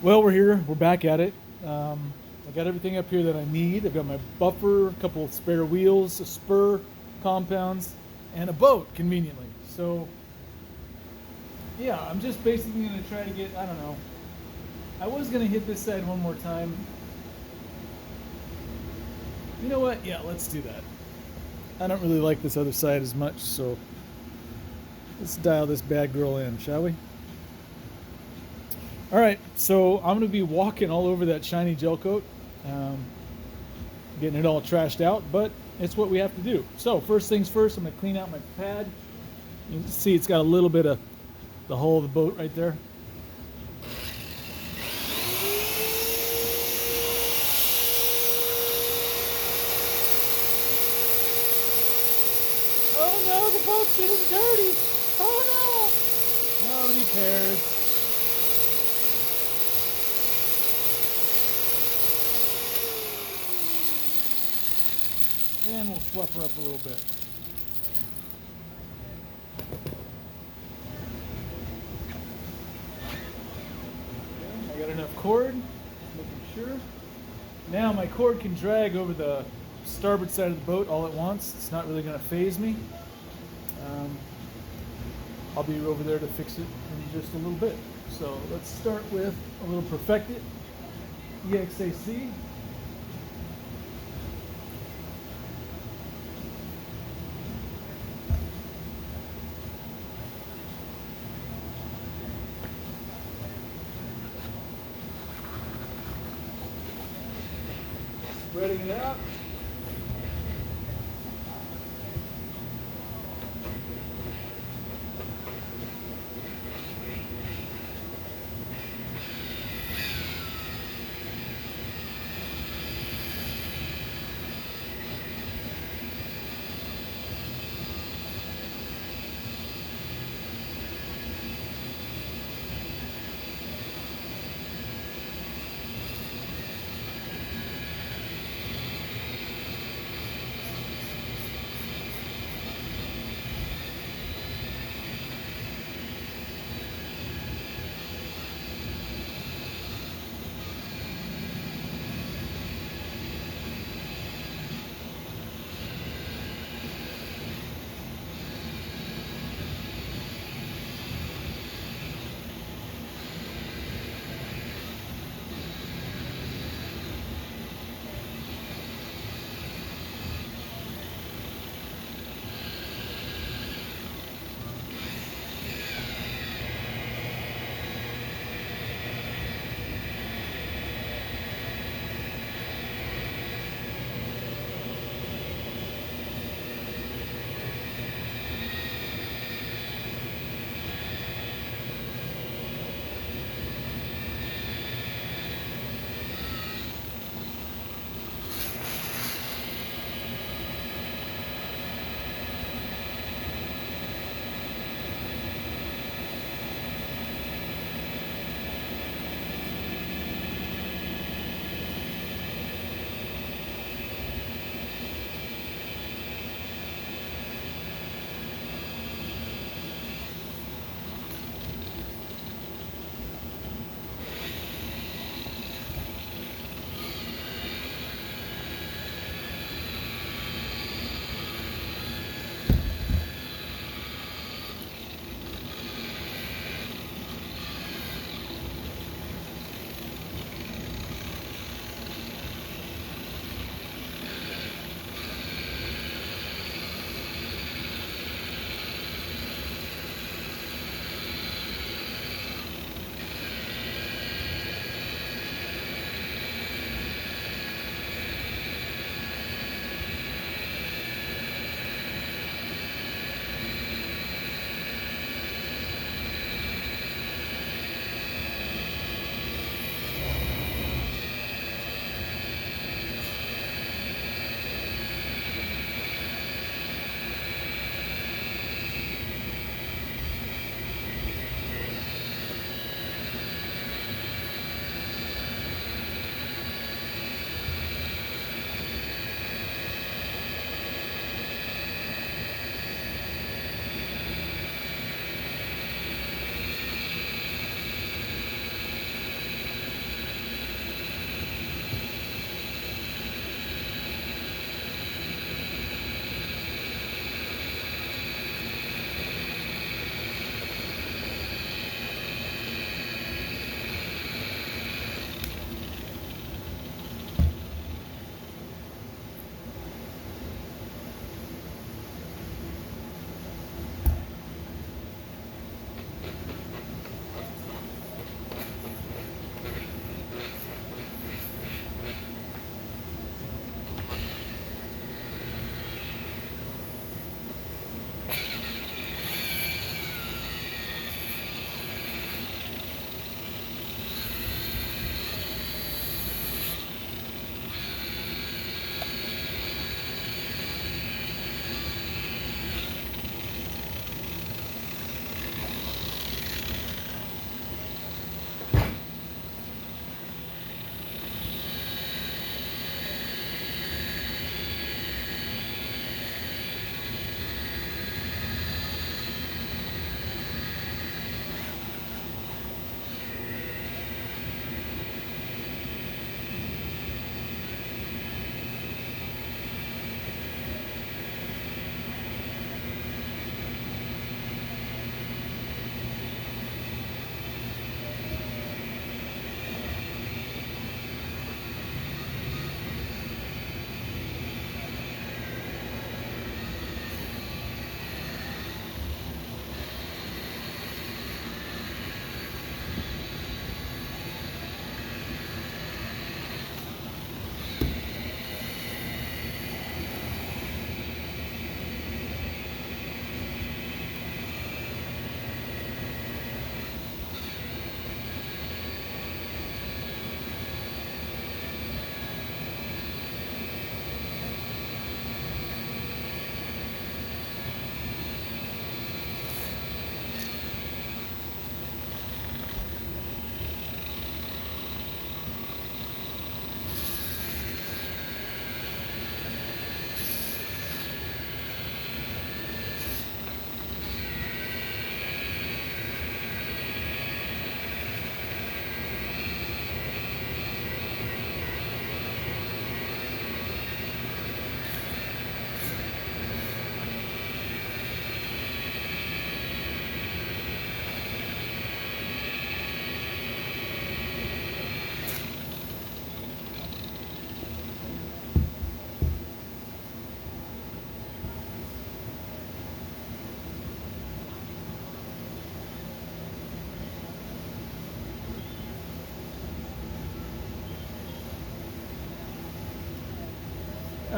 Well, we're here. We're back at it. I got everything up here that I need. I've got my buffer, a couple of spare wheels, a spur, compounds, and a boat, conveniently. So, yeah, I'm just basically going to try to get, I don't know. I was going to hit this side one more time. You know what? Yeah, let's do that. I don't really like this other side as much, so let's dial this bad girl in, shall we? All right, so I'm going to be walking all over that shiny gel coat, um, getting it all trashed out, but it's what we have to do. So first things first, I'm going to clean out my pad. You can see it's got a little bit of the hull of the boat right there. Oh no, the boat's getting dirty. Oh no. Nobody cares. And we'll fluff her up a little bit. Okay, I got enough cord, making sure. Now my cord can drag over the starboard side of the boat all at once. It's not really going to phase me. Um, I'll be over there to fix it in just a little bit. So let's start with a little Perfected EXAC. Spreading it out.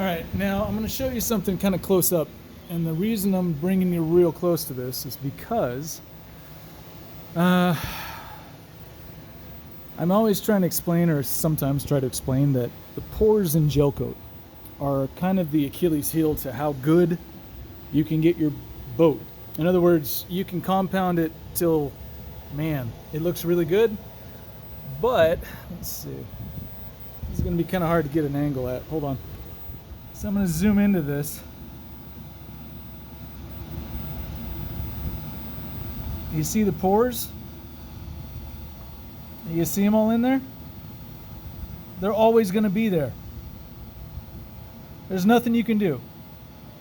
All right, now I'm going to show you something kind of close up. And the reason I'm bringing you real close to this is because I'm always trying to explain, or sometimes try to explain, that the pores in Gelcoat are kind of the Achilles heel to how good you can get your boat. In other words, you can compound it till, man, it looks really good. But, let's see. This is going to be kind of hard to get an angle at. Hold on. So I'm going to zoom into this. You see the pores? You see them all in there? They're always going to be there. There's nothing you can do.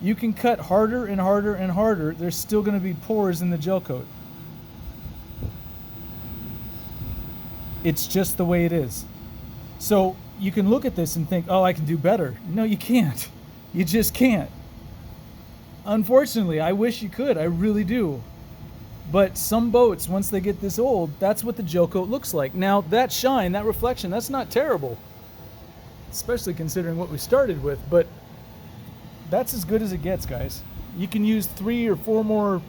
You can cut harder and harder and harder. There's still going to be pores in the Gelcoat. It's just the way it is. So you can look at this and think, oh, I can do better. No, you can't. You just can't. Unfortunately, I wish you could. I really do. But some boats, once they get this old, that's what the Gelcoat looks like. Now, that shine, that reflection, that's not terrible. Especially considering what we started with. But that's as good as it gets, guys. You can use 3 or 4 more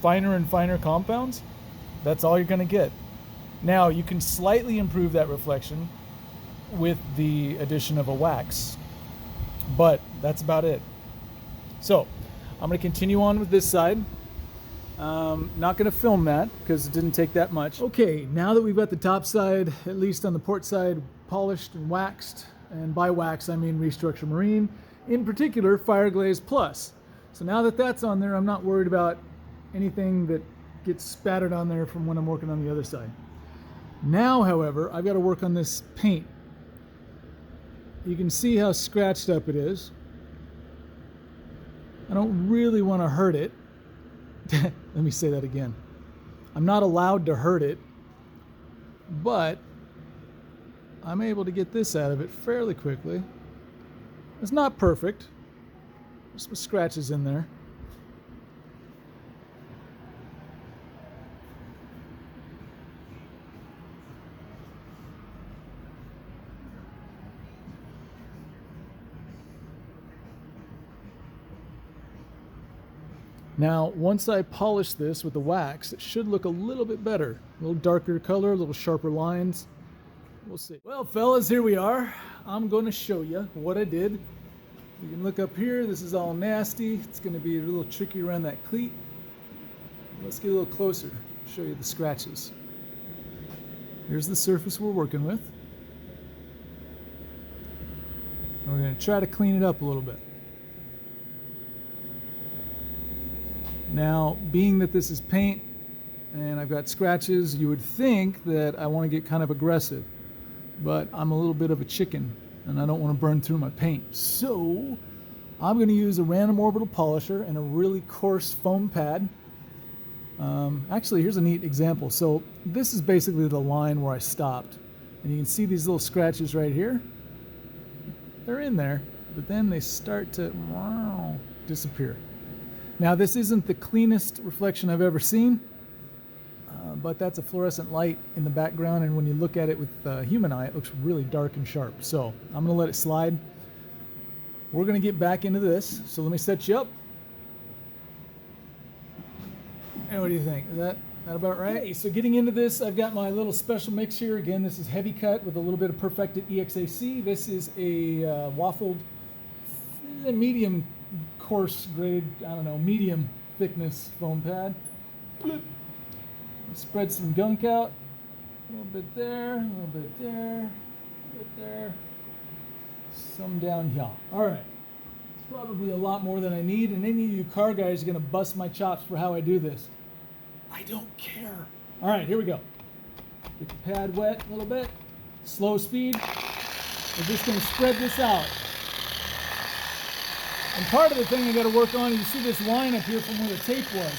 finer and finer compounds. That's all you're going to get. Now, you can slightly improve that reflection with the addition of a wax. But that's about it. So, I'm going to continue on with this side. Not going to film that because it didn't take that much. Okay, now that we've got the top side, at least on the port side, polished and waxed, and by wax I mean Restructure Marine, in particular Fire Glaze Plus. So now that that's on there, I'm not worried about anything that gets spattered on there from when I'm working on the other side. Now, however, I've got to work on this paint. You can see how scratched up it is. I don't really want to hurt it. Let me say that again. I'm not allowed to hurt it, but I'm able to get this out of it fairly quickly. It's not perfect. There's some scratches in there. Now, once I polish this with the wax, it should look a little bit better. A little darker color, a little sharper lines. We'll see. Well, fellas, here we are. I'm going to show you what I did. You can look up here. This is all nasty. It's going to be a little tricky around that cleat. Let's get a little closer. Show you the scratches. Here's the surface we're working with. And we're going to try to clean it up a little bit. Now, being that this is paint and I've got scratches, you would think that I want to get kind of aggressive, but I'm a little bit of a chicken and I don't want to burn through my paint. So I'm going to use a random orbital polisher and a really coarse foam pad. Actually, here's a neat example. So this is basically the line where I stopped, and you can see these little scratches right here. They're in there, but then they start to disappear. Now, this isn't the cleanest reflection I've ever seen, but that's a fluorescent light in the background, and when you look at it with the human eye, it looks really dark and sharp. So I'm going to let it slide. We're going to get back into this, so let me set you up. And what do you think? Is that about right? Okay, so getting into this, I've got my little special mix here. Again, this is heavy cut with a little bit of perfected EXAC. This is a waffled, medium coarse grade, medium thickness foam pad. Spread some gunk out. A little bit there, a little bit there, a bit there. Some down here. All right. It's probably a lot more than I need, and any of you car guys are going to bust my chops for how I do this. I don't care. All right, here we go. Get the pad wet a little bit. Slow speed. We're just going to spread this out. And part of the thing I got to work on, you see this line up here from where the tape was.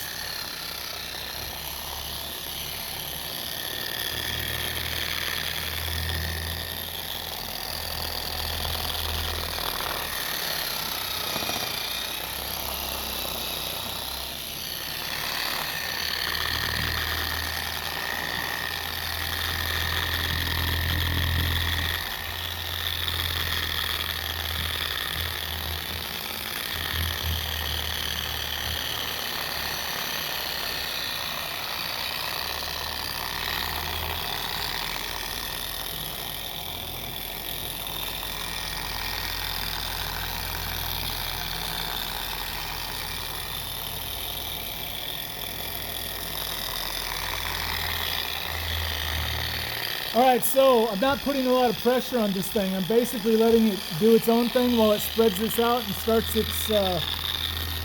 Alright, so I'm not putting a lot of pressure on this thing. I'm basically letting it do its own thing while it spreads this out and starts its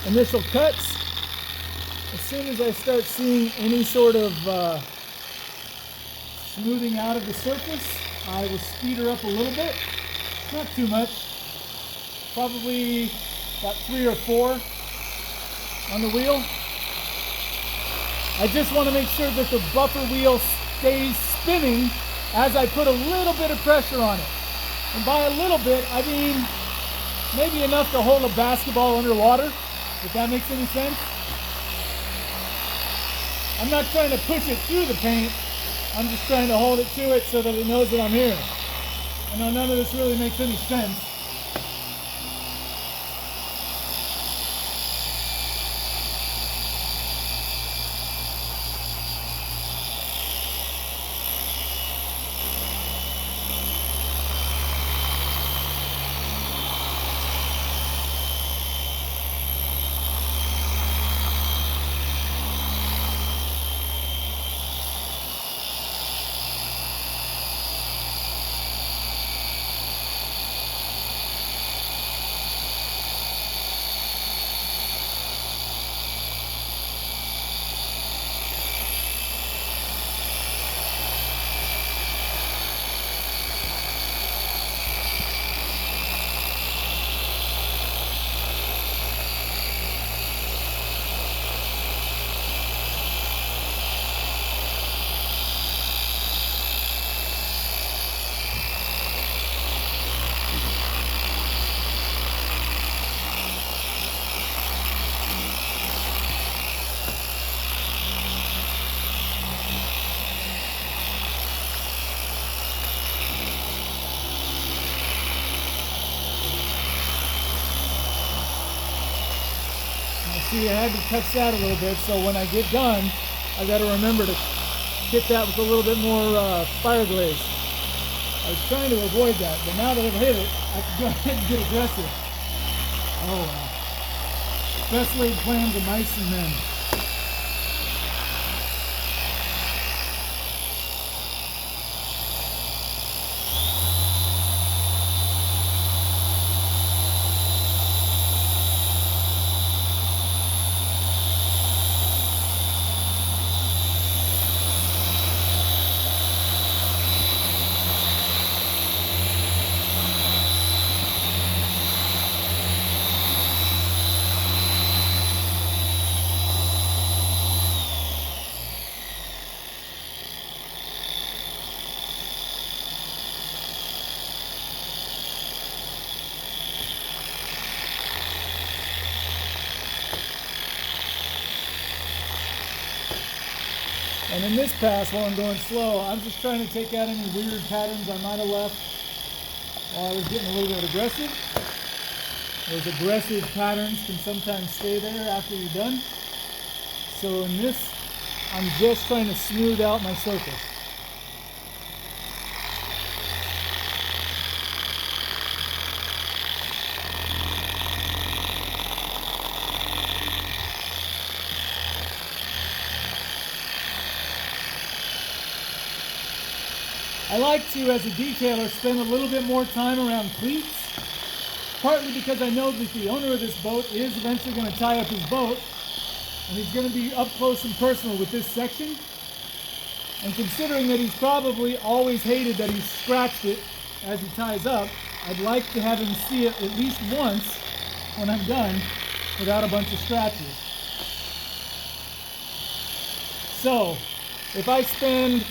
initial cuts. As soon as I start seeing any sort of smoothing out of the surface, I will speed her up a little bit. Not too much. Probably about 3 or 4 on the wheel. I just want to make sure that the buffer wheel stays spinning as I put a little bit of pressure on it. And by a little bit, I mean maybe enough to hold a basketball underwater, if that makes any sense. I'm not trying to push it through the paint. I'm just trying to hold it to it so that it knows that I'm here. I know none of this really makes any sense. See, I had to touch that a little bit, so when I get done, I got to remember to hit that with a little bit more fire glaze. I was trying to avoid that, but now that I've hit it, I can go ahead and get aggressive. Oh wow. Best laid plans of mice and men. And in this pass, while I'm going slow, I'm just trying to take out any weird patterns I might have left while I was getting a little bit aggressive. Those aggressive patterns can sometimes stay there after you're done. So in this, I'm just trying to smooth out my surface. I like to, as a detailer, spend a little bit more time around cleats, partly because I know that the owner of this boat is eventually going to tie up his boat, and he's going to be up close and personal with this section. And considering that he's probably always hated that he's scratched it as he ties up, I'd like to have him see it at least once when I'm done without a bunch of scratches. So, if I spend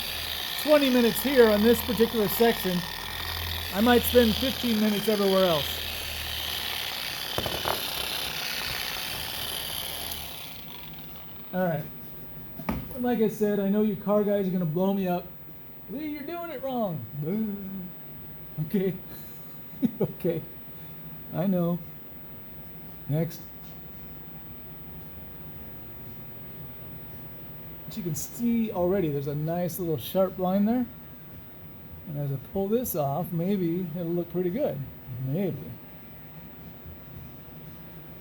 20 minutes here on this particular section, I might spend 15 minutes everywhere else. Alright. Like I said, I know you car guys are going to blow me up. Lee, you're doing it wrong. Okay. Okay. I know. Next. But you can see already there's a nice little sharp line there. And as I pull this off, maybe it'll look pretty good. Maybe.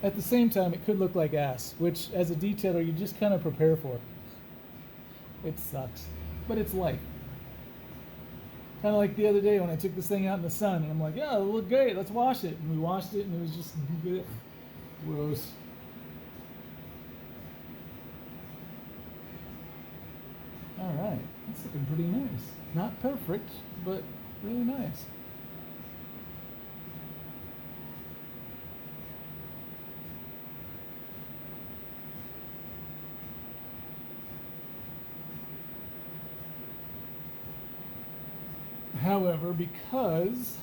At the same time, it could look like ass, which as a detailer, you just kind of prepare for. It sucks, but it's life. Kind of like the other day when I took this thing out in the sun, and I'm like, yeah, it'll look great, let's wash it. And we washed it, and it was just gross. All right, that's looking pretty nice. Not perfect, but really nice. However, because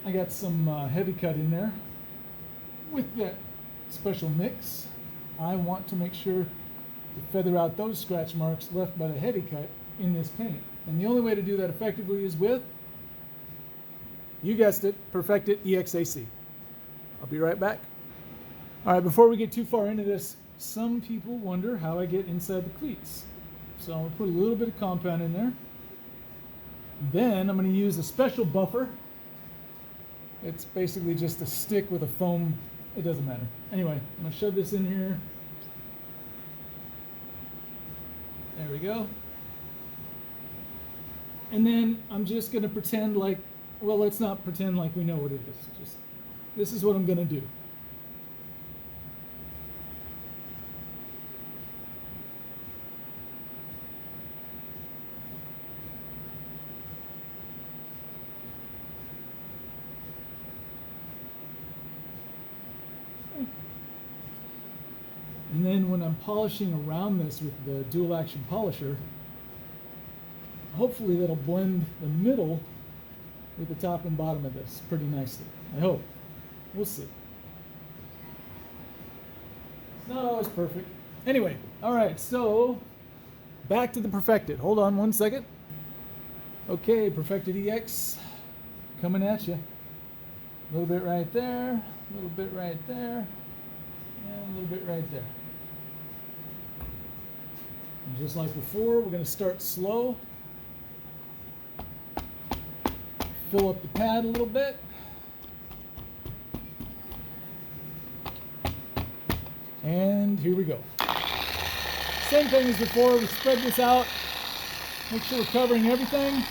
I got some heavy cut in there with that special mix, I want to make sure to feather out those scratch marks left by the heavy cut in this paint. And the only way to do that effectively is with, you guessed it, Perfect-It EXAC. I'll be right back. All right, before we get too far into this, some people wonder how I get inside the cleats. So I'm gonna put a little bit of compound in there. Then I'm going to use a special buffer. It's basically just a stick with a foam. It doesn't matter. Anyway, I'm going to shove this in here. There we go. And then I'm just going to pretend like, well, let's not pretend like we know what it is. Just, this is what I'm going to do. And then when I'm polishing around this with the dual action polisher, hopefully that'll blend the middle with the top and bottom of this pretty nicely. I hope. We'll see. It's not always perfect. Anyway, all right, so back to the Perfect-It. Hold on one second. Okay, Perfect-It EX coming at you. A little bit right there, a little bit right there, and a little bit right there. And just like before, we're going to start slow. Fill up the pad a little bit. And here we go. Same thing as before, we spread this out. Make sure we're covering everything.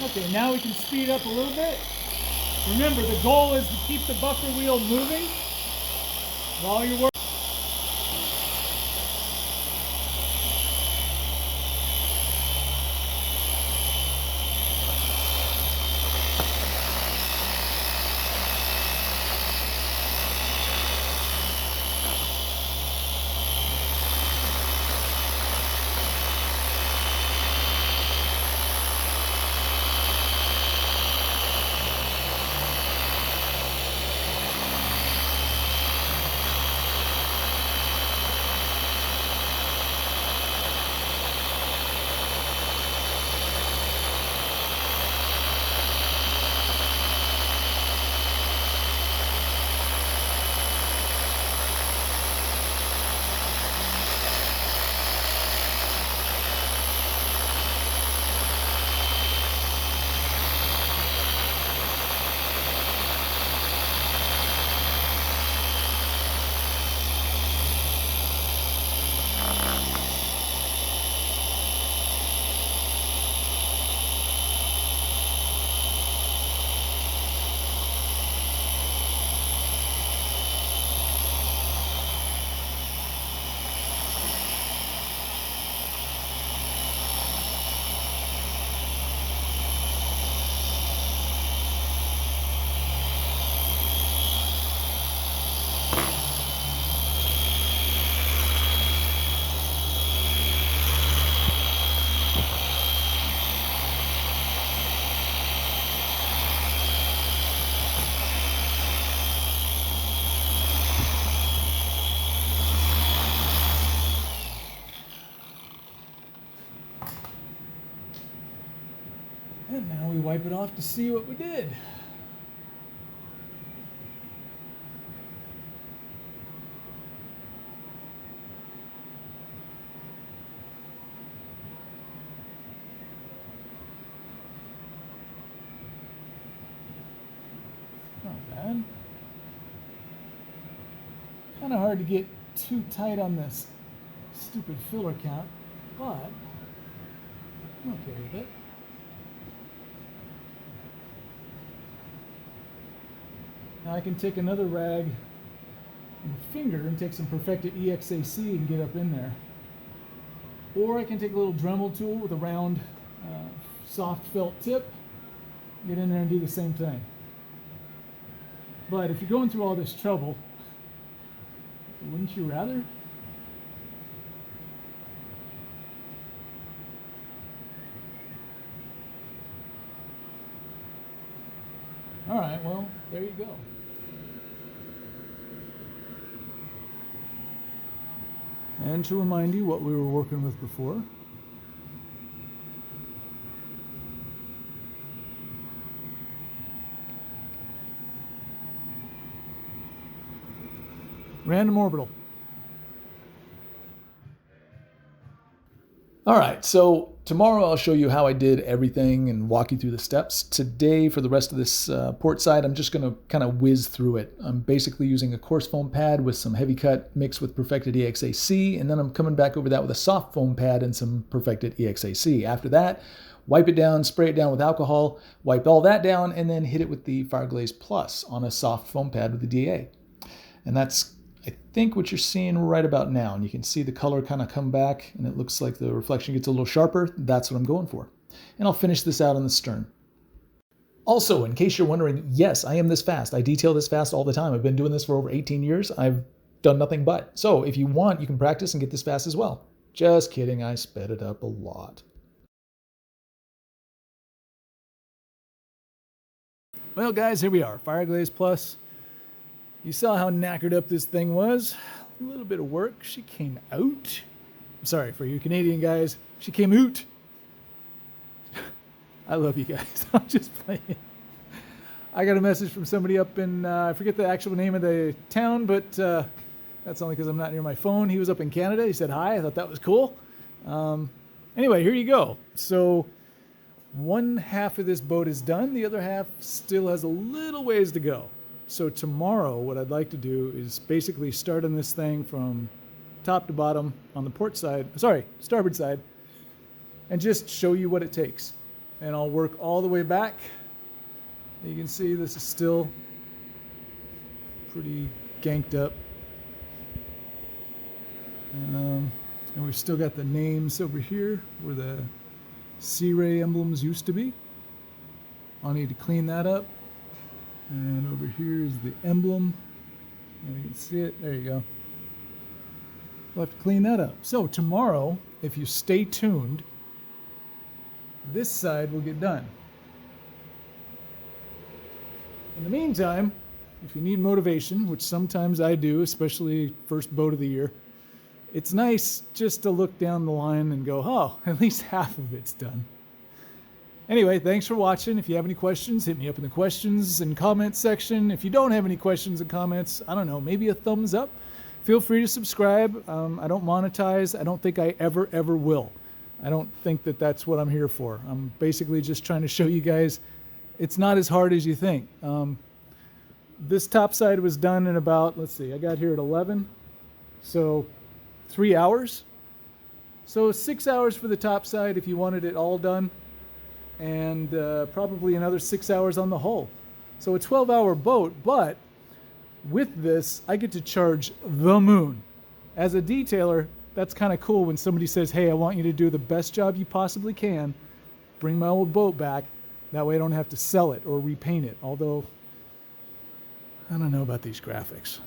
Okay, now we can speed up a little bit. Remember, the goal is to keep the buffer wheel moving while you're working. wipe it off to see what we did. Not bad. Kind of hard to get too tight on this stupid filler count, but I'm okay with it. Now I can take another rag and finger and take some perfected EXAC and get up in there. Or I can take a little Dremel tool with a round soft felt tip, get in there and do the same thing. But if you're going through all this trouble, wouldn't you rather? All right, well, there you go. And to remind you what we were working with before. Random orbital. All right, so tomorrow I'll show you how I did everything and walk you through the steps. Today, for the rest of this port side, I'm just gonna kind of whiz through it. I'm basically using a coarse foam pad with some heavy cut mixed with perfected EXAC, and then I'm coming back over that with a soft foam pad and some perfected EXAC. After that, wipe it down, spray it down with alcohol, wipe all that down, and then hit it with the Fire Glaze Plus on a soft foam pad with the DA. And that's, I think, what you're seeing right about now. And you can see the color kind of come back and it looks like the reflection gets a little sharper. That's what I'm going for. And I'll finish this out on the stern. Also, in case you're wondering, yes, I am this fast. I detail this fast all the time. I've been doing this for over 18 years. I've done nothing but. So if you want, you can practice and get this fast as well. Just kidding, I sped it up a lot. Well, guys, here we are, Fire Glaze Plus. You saw how knackered up this thing was. A little bit of work. She came out. I'm sorry, for you Canadian guys, she came out. I love you guys. I'm just playing. I got a message from somebody up in, I forget the actual name of the town, but that's only because I'm not near my phone. He was up in Canada. He said hi. I thought that was cool. Anyway, here you go. So one half of this boat is done. The other half still has a little ways to go. So tomorrow, what I'd like to do is basically start on this thing from top to bottom on the port side, sorry, starboard side, and just show you what it takes. And I'll work all the way back. You can see this is still pretty ganked up. And we've still got the names over here where the Sea Ray emblems used to be. I'll need to clean that up. And over here is the emblem. And you can see it. There you go. We'll have to clean that up. So tomorrow, if you stay tuned, this side will get done. In the meantime, if you need motivation, which sometimes I do, especially first boat of the year, it's nice just to look down the line and go, oh, at least half of it's done. Anyway, thanks for watching. If you have any questions, hit me up in the questions and comments section. If you don't have any questions and comments, I don't know, maybe a thumbs up. Feel free to subscribe. I don't monetize. I don't think I ever will. I don't think that that's what I'm here for. I'm basically just trying to show you guys it's not as hard as you think. This top side was done in about, let's see, I got here at 11. So 3 hours. So 6 hours for the top side if you wanted it all done. And probably another 6 hours on the hull. So a 12-hour boat, but with this, I get to charge the moon. As a detailer, that's kind of cool when somebody says, hey, I want you to do the best job you possibly can, bring my old boat back, that way I don't have to sell it or repaint it, although I don't know about these graphics.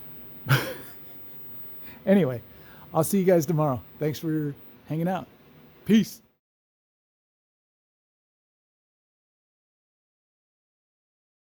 Anyway, I'll see you guys tomorrow. Thanks for hanging out. Peace.